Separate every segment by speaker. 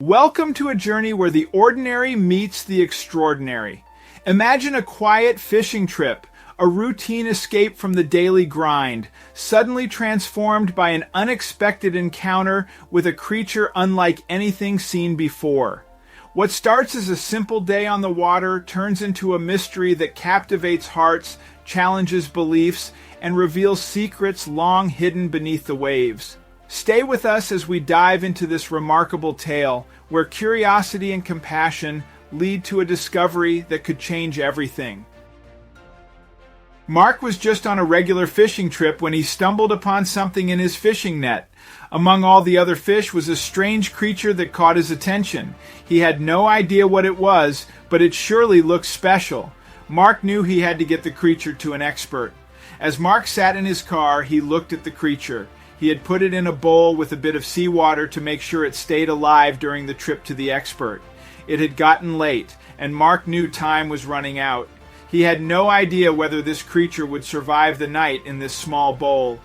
Speaker 1: Welcome to a journey where the ordinary meets the extraordinary. Imagine a quiet fishing trip, a routine escape from the daily grind, suddenly transformed by an unexpected encounter with a creature unlike anything seen before. What starts as a simple day on the water turns into a mystery that captivates hearts, challenges beliefs, and reveals secrets long hidden beneath the waves. Stay with us as we dive into this remarkable tale, where curiosity and compassion lead to a discovery that could change everything. Mark was just on a regular fishing trip when he stumbled upon something in his fishing net. Among all the other fish was a strange creature that caught his attention. He had no idea what it was, but it surely looked special. Mark knew he had to get the creature to an expert. As Mark sat in his car, he looked at the creature. He had put it in a bowl with a bit of seawater to make sure it stayed alive during the trip to the expert. It had gotten late, and Mark knew time was running out. He had no idea whether this creature would survive the night in this small bowl.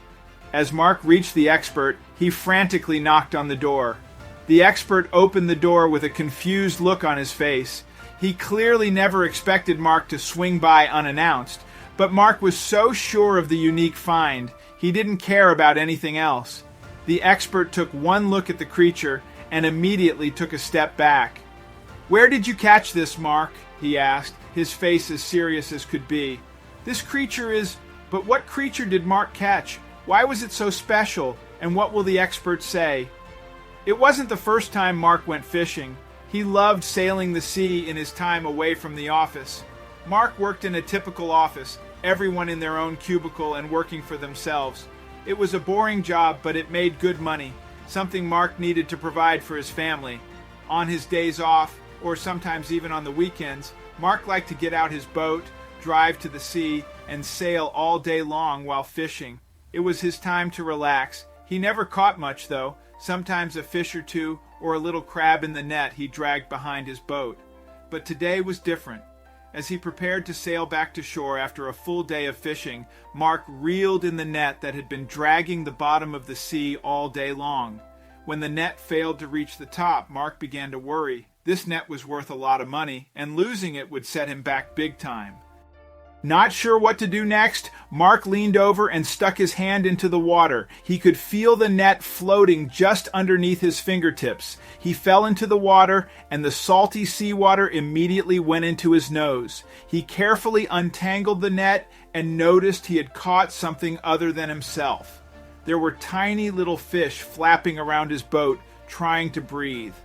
Speaker 1: As Mark reached the expert, he frantically knocked on the door. The expert opened the door with a confused look on his face. He clearly never expected Mark to swing by unannounced, but Mark was so sure of the unique find, he didn't care about anything else. The expert took one look at the creature and immediately took a step back. "Where did you catch this, Mark?" he asked, his face as serious as could be. "This creature is... But what creature did Mark catch? Why was it so special? And what will the expert say?" It wasn't the first time Mark went fishing. He loved sailing the sea in his time away from the office. Mark worked in a typical office, everyone in their own cubicle and working for themselves. It was a boring job, but it made good money, something Mark needed to provide for his family. On his days off, or sometimes even on the weekends, Mark liked to get out his boat, drive to the sea, and sail all day long while fishing. It was his time to relax. He never caught much, though, sometimes a fish or two or a little crab in the net he dragged behind his boat. But today was different. As he prepared to sail back to shore after a full day of fishing, Mark reeled in the net that had been dragging the bottom of the sea all day long. When the net failed to reach the top, Mark began to worry. This net was worth a lot of money, and losing it would set him back big time. Not sure what to do next, Mark leaned over and stuck his hand into the water. He could feel the net floating just underneath his fingertips. He fell into the water, and the salty seawater immediately went into his nose. He carefully untangled the net and noticed he had caught something other than himself. There were tiny little fish flapping around his boat, trying to breathe.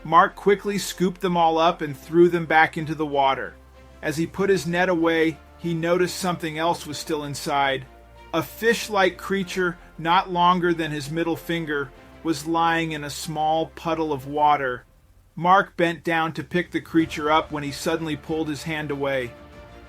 Speaker 1: Mark quickly scooped them all up and threw them back into the water. As he put his net away, he noticed something else was still inside. A fish-like creature, not longer than his middle finger, was lying in a small puddle of water. Mark bent down to pick the creature up when he suddenly pulled his hand away.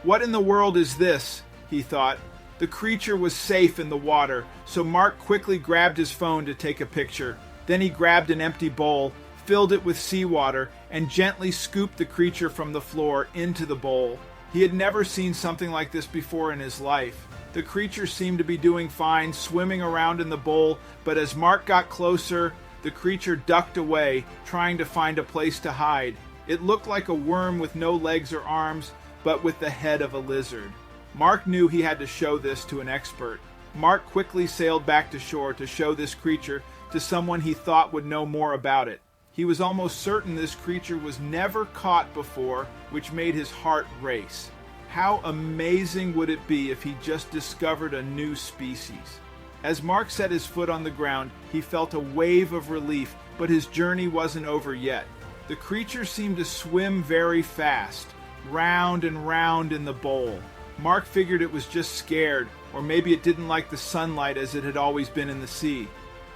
Speaker 1: "What in the world is this?" he thought. The creature was safe in the water, so Mark quickly grabbed his phone to take a picture. Then he grabbed an empty bowl, filled it with seawater, and gently scooped the creature from the floor into the bowl. He had never seen something like this before in his life. The creature seemed to be doing fine, swimming around in the bowl, but as Mark got closer, the creature ducked away, trying to find a place to hide. It looked like a worm with no legs or arms, but with the head of a lizard. Mark knew he had to show this to an expert. Mark quickly sailed back to shore to show this creature to someone he thought would know more about it. He was almost certain this creature was never caught before, which made his heart race. How amazing would it be if he just discovered a new species? As Mark set his foot on the ground, he felt a wave of relief, but his journey wasn't over yet. The creature seemed to swim very fast, round and round in the bowl. Mark figured it was just scared, or maybe it didn't like the sunlight as it had always been in the sea.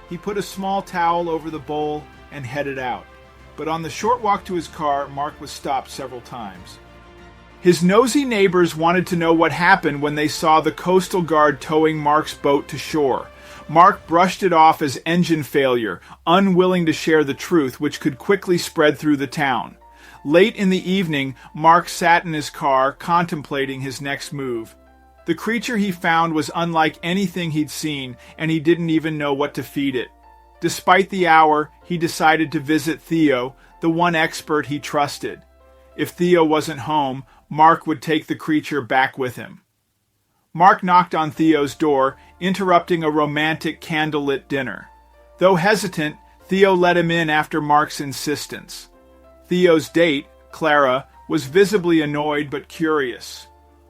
Speaker 1: He put a small towel over the bowl and headed out. But on the short walk to his car, Mark was stopped several times. His nosy neighbors wanted to know what happened when they saw the coastal guard towing Mark's boat to shore. Mark brushed it off as engine failure, unwilling to share the truth, which could quickly spread through the town. Late in the evening, Mark sat in his car, contemplating his next move. The creature he found was unlike anything he'd seen, and he didn't even know what to feed it. Despite the hour, he decided to visit Theo, the one expert he trusted. If Theo wasn't home, Mark would take the creature back with him. Mark knocked on Theo's door, interrupting a romantic candlelit dinner. Though hesitant, Theo let him in after Mark's insistence. Theo's date, Clara, was visibly annoyed but curious.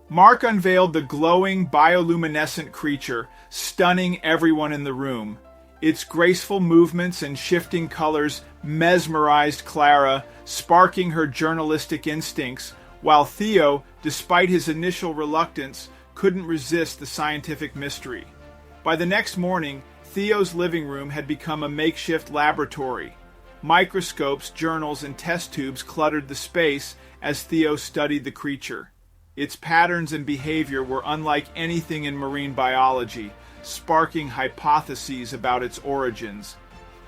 Speaker 1: Mark unveiled the glowing, bioluminescent creature, stunning everyone in the room. Its graceful movements and shifting colors mesmerized Clara, sparking her journalistic instincts, while Theo, despite his initial reluctance, couldn't resist the scientific mystery. By the next morning, Theo's living room had become a makeshift laboratory. Microscopes, journals, and test tubes cluttered the space as Theo studied the creature. Its patterns and behavior were unlike anything in marine biology, sparking hypotheses about its origins.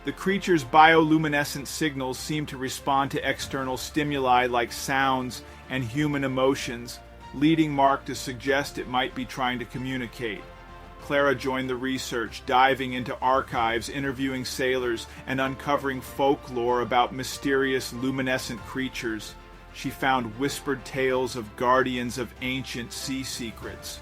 Speaker 1: The creature's bioluminescent signals seemed to respond to external stimuli like sounds and human emotions, leading Mark to suggest it might be trying to communicate. Clara joined the research, diving into archives, interviewing sailors, and uncovering folklore about mysterious luminescent creatures. She found whispered tales of guardians of ancient sea secrets.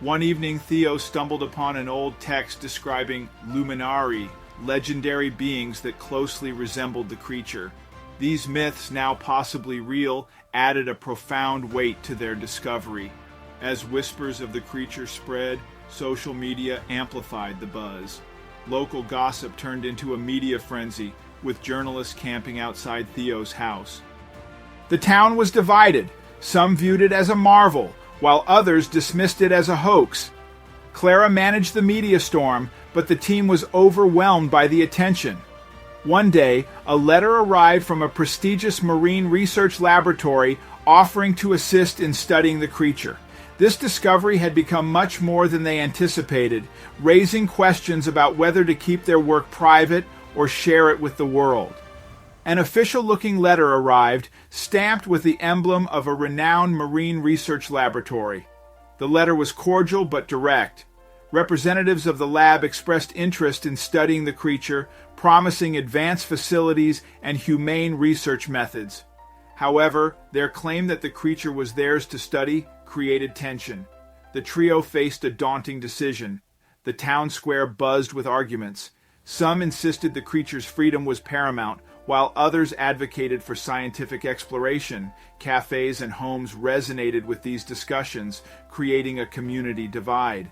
Speaker 1: One evening, Theo stumbled upon an old text describing luminari, legendary beings that closely resembled the creature. These myths, now possibly real, added a profound weight to their discovery. As whispers of the creature spread, social media amplified the buzz. Local gossip turned into a media frenzy, with journalists camping outside Theo's house. The town was divided. Some viewed it as a marvel, while others dismissed it as a hoax. Clara managed the media storm, but the team was overwhelmed by the attention. One day, a letter arrived from a prestigious marine research laboratory offering to assist in studying the creature. This discovery had become much more than they anticipated, raising questions about whether to keep their work private or share it with the world. An official-looking letter arrived, stamped with the emblem of a renowned marine research laboratory. The letter was cordial but direct. Representatives of the lab expressed interest in studying the creature, promising advanced facilities and humane research methods. However, their claim that the creature was theirs to study created tension. The trio faced a daunting decision. The town square buzzed with arguments. Some insisted the creature's freedom was paramount, while others advocated for scientific exploration. Cafes and homes resonated with these discussions, creating a community divide.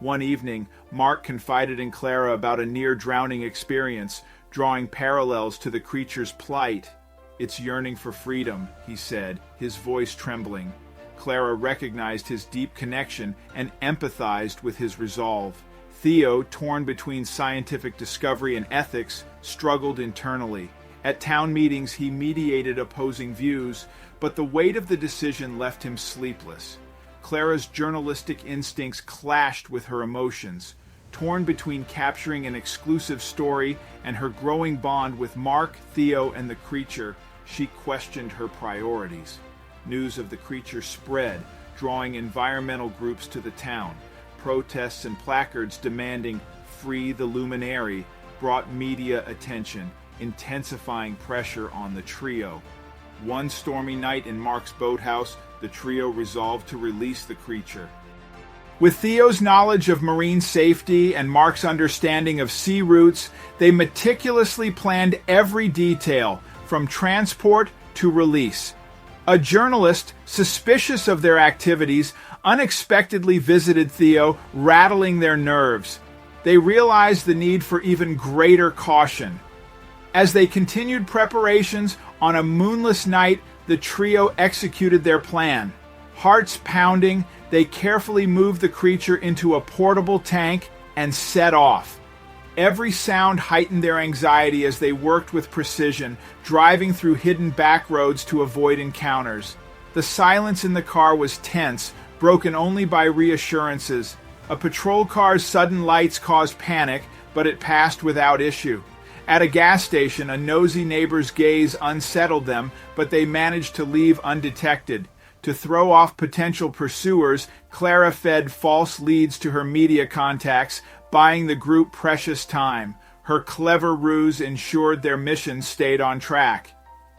Speaker 1: One evening, Mark confided in Clara about a near-drowning experience, drawing parallels to the creature's plight. "It's yearning for freedom," he said, his voice trembling. Clara recognized his deep connection and empathized with his resolve. Theo, torn between scientific discovery and ethics, struggled internally. At town meetings, he mediated opposing views, but the weight of the decision left him sleepless. Clara's journalistic instincts clashed with her emotions. Torn between capturing an exclusive story and her growing bond with Mark, Theo, and the creature, she questioned her priorities. News of the creature spread, drawing environmental groups to the town. Protests and placards demanding "Free the Luminary" brought media attention, intensifying pressure on the trio. One stormy night in Mark's boathouse, the trio resolved to release the creature. With Theo's knowledge of marine safety and Mark's understanding of sea routes, they meticulously planned every detail, from transport to release. A journalist, suspicious of their activities, unexpectedly visited Theo, rattling their nerves. They realized the need for even greater caution. As they continued preparations, on a moonless night, the trio executed their plan. Hearts pounding, they carefully moved the creature into a portable tank and set off. Every sound heightened their anxiety as they worked with precision, driving through hidden back roads to avoid encounters. The silence in the car was tense, broken only by reassurances. A patrol car's sudden lights caused panic, but it passed without issue. At a gas station, a nosy neighbor's gaze unsettled them, but they managed to leave undetected. To throw off potential pursuers, Clara fed false leads to her media contacts, buying the group precious time. Her clever ruse ensured their mission stayed on track.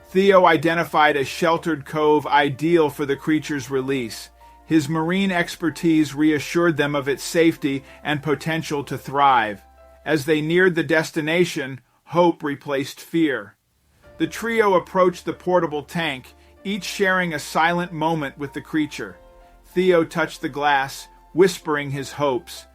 Speaker 1: Theo identified a sheltered cove ideal for the creature's release. His marine expertise reassured them of its safety and potential to thrive. As they neared the destination, hope replaced fear. The trio approached the portable tank, each sharing a silent moment with the creature. Theo touched the glass, whispering his hopes.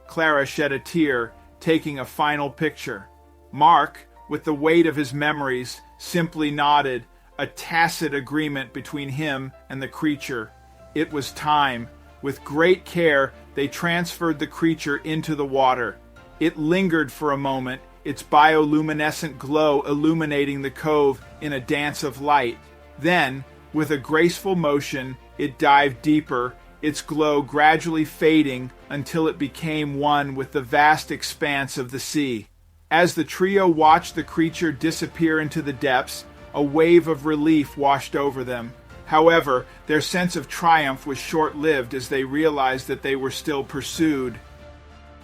Speaker 1: Clara shed a tear, taking a final picture. Mark, with the weight of his memories, simply nodded, a tacit agreement between him and the creature. It was time. With great care, they transferred the creature into the water. It lingered for a moment, its bioluminescent glow illuminating the cove in a dance of light. Then, with a graceful motion, it dived deeper, its glow gradually fading until it became one with the vast expanse of the sea. As the trio watched the creature disappear into the depths, a wave of relief washed over them. However, their sense of triumph was short-lived as they realized that they were still pursued.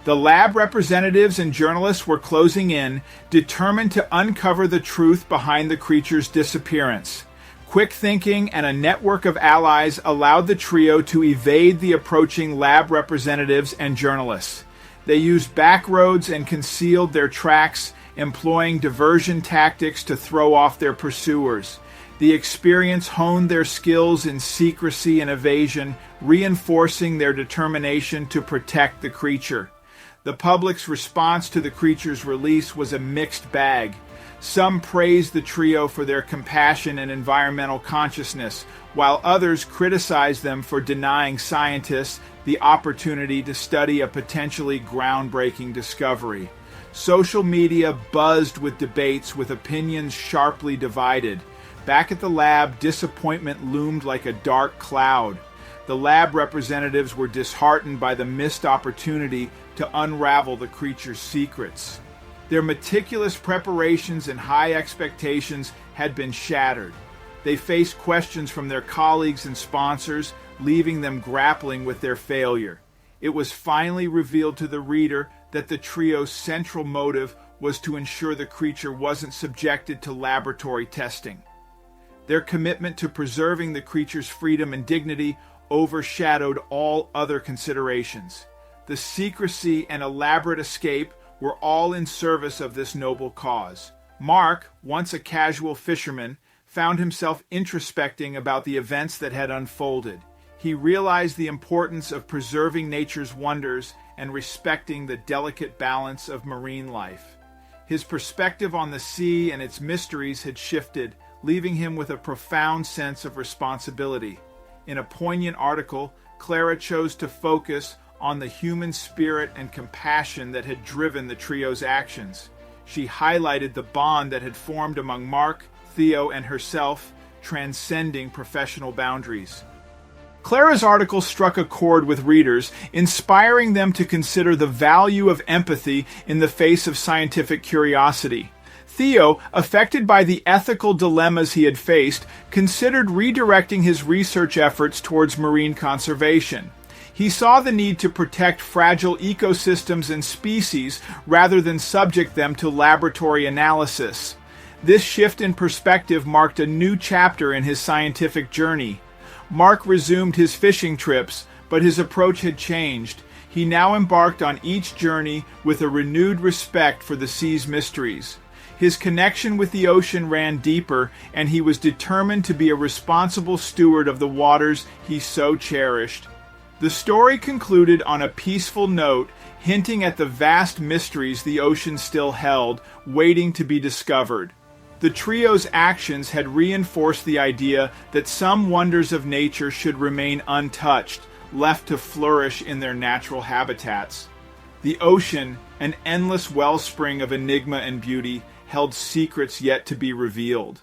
Speaker 1: The lab representatives and journalists were closing in, determined to uncover the truth behind the creature's disappearance. Quick thinking and a network of allies allowed the trio to evade the approaching lab representatives and journalists. They used back roads and concealed their tracks, employing diversion tactics to throw off their pursuers. The experience honed their skills in secrecy and evasion, reinforcing their determination to protect the creature. The public's response to the creature's release was a mixed bag. Some praised the trio for their compassion and environmental consciousness, while others criticized them for denying scientists the opportunity to study a potentially groundbreaking discovery. Social media buzzed with debates with opinions sharply divided. Back at the lab, disappointment loomed like a dark cloud. The lab representatives were disheartened by the missed opportunity to unravel the creature's secrets. Their meticulous preparations and high expectations had been shattered. They faced questions from their colleagues and sponsors, leaving them grappling with their failure. It was finally revealed to the reader that the trio's central motive was to ensure the creature wasn't subjected to laboratory testing. Their commitment to preserving the creature's freedom and dignity overshadowed all other considerations. The secrecy and elaborate escape were all in service of this noble cause. Mark, once a casual fisherman, found himself introspecting about the events that had unfolded. He realized the importance of preserving nature's wonders and respecting the delicate balance of marine life. His perspective on the sea and its mysteries had shifted, leaving him with a profound sense of responsibility. In a poignant article, Clara chose to focus on the human spirit and compassion that had driven the trio's actions. She highlighted the bond that had formed among Mark, Theo, and herself, transcending professional boundaries. Clara's article struck a chord with readers, inspiring them to consider the value of empathy in the face of scientific curiosity. Theo, affected by the ethical dilemmas he had faced, considered redirecting his research efforts towards marine conservation. He saw the need to protect fragile ecosystems and species rather than subject them to laboratory analysis. This shift in perspective marked a new chapter in his scientific journey. Mark resumed his fishing trips, but his approach had changed. He now embarked on each journey with a renewed respect for the sea's mysteries. His connection with the ocean ran deeper, and he was determined to be a responsible steward of the waters he so cherished. The story concluded on a peaceful note, hinting at the vast mysteries the ocean still held, waiting to be discovered. The trio's actions had reinforced the idea that some wonders of nature should remain untouched, left to flourish in their natural habitats. The ocean, an endless wellspring of enigma and beauty, held secrets yet to be revealed.